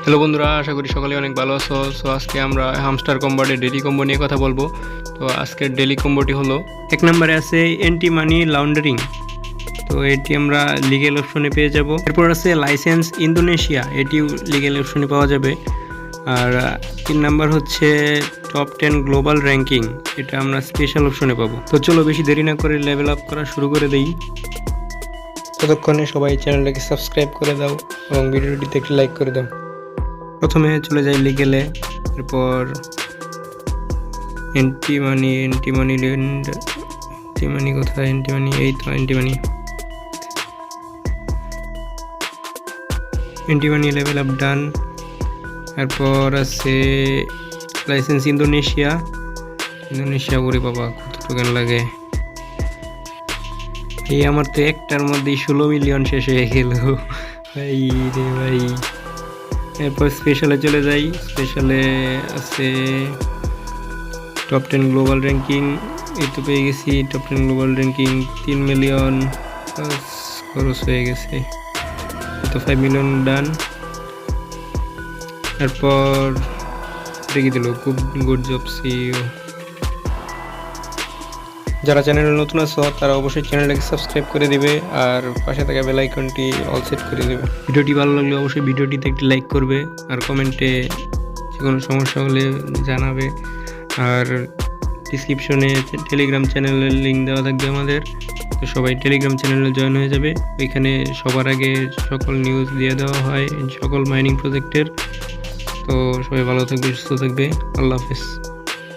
Hello বন্ধুরা, আশা করি সকালে অনেক ভালো আছো। সো আজকে আমরা হামস্টার কম্বাটের ডেলি কম্বো নিয়ে কথা বলবো। তো আজকের ডেলি কম্বোটি হলো, এক নম্বরে আছে এন্টি মানি লাউন্ডারিং। তো এটি আমরা লিগেল অপশনে পেয়ে যাব। এরপর আছে লাইসেন্স ইন্দোনেশিয়া, এটিও লিগেল অপশনে পাওয়া যাবে। আর 3 নাম্বার হচ্ছে টপ 10 গ্লোবাল র্যাঙ্কিং, এটা আমরা স্পেশাল অপশনে পাবো। তো চলো বেশি দেরি না করে লেভেল আপ করা শুরু করে দেই। ততক্ষণে সবাই চ্যানেলটাকে সাবস্ক্রাইব করে দাও এবং ভিডিওটিতে একটি লাইক করে দাও। প্রথমে চলে যাই লিগেলে, এরপর এন্টি মানি কোথায়, এন্টি মানি এই তো এন্টি মানি লেভেল আপ ডান। এরপর আছে লাইসেন্স ইন্দোনেশিয়া করে বাবা কত টোকেন লাগে। এই আমার তো একটার মধ্যেই 16 মিলিয়ন শেষ হয়ে গেল ভাই রে ভাই। এরপর স্পেশালে চলে যাই, স্পেশালে আছে টপ 10 গ্লোবাল র্যাঙ্কিং, এই তো পেয়ে গেছি। টপ 10 গ্লোবাল র্যাঙ্কিং 3 মিলিয়ন খরচ হয়ে গেছে, তো 5 মিলিয়ন ডান। এরপর দেখি দিল খুব গুড জব সিইও। যারা চ্যানেলে নতুন আছো তারা অবশ্যই চ্যানেলটাকে সাবস্ক্রাইব করে দিবে আর পাশে থাকা বেল আইকনটি অল সেট করে দেবে। ভিডিওটি ভালো লাগলে অবশ্যই ভিডিওটিতে একটি লাইক করবে আর কমেন্টে যে কোনো সমস্যা হলে জানাবে। আর ডিসক্রিপশনে টেলিগ্রাম চ্যানেলের লিঙ্ক দেওয়া থাকবে আমাদের, তো সবাই টেলিগ্রাম চ্যানেলে জয়েন হয়ে যাবে। ওইখানে সবার আগে সকল নিউজ দিয়ে দেওয়া হয় সকল মাইনিং প্রজেক্টের। তো সবাই ভালো থাকবে, সুস্থ থাকবে, আল্লাহ হাফেজ।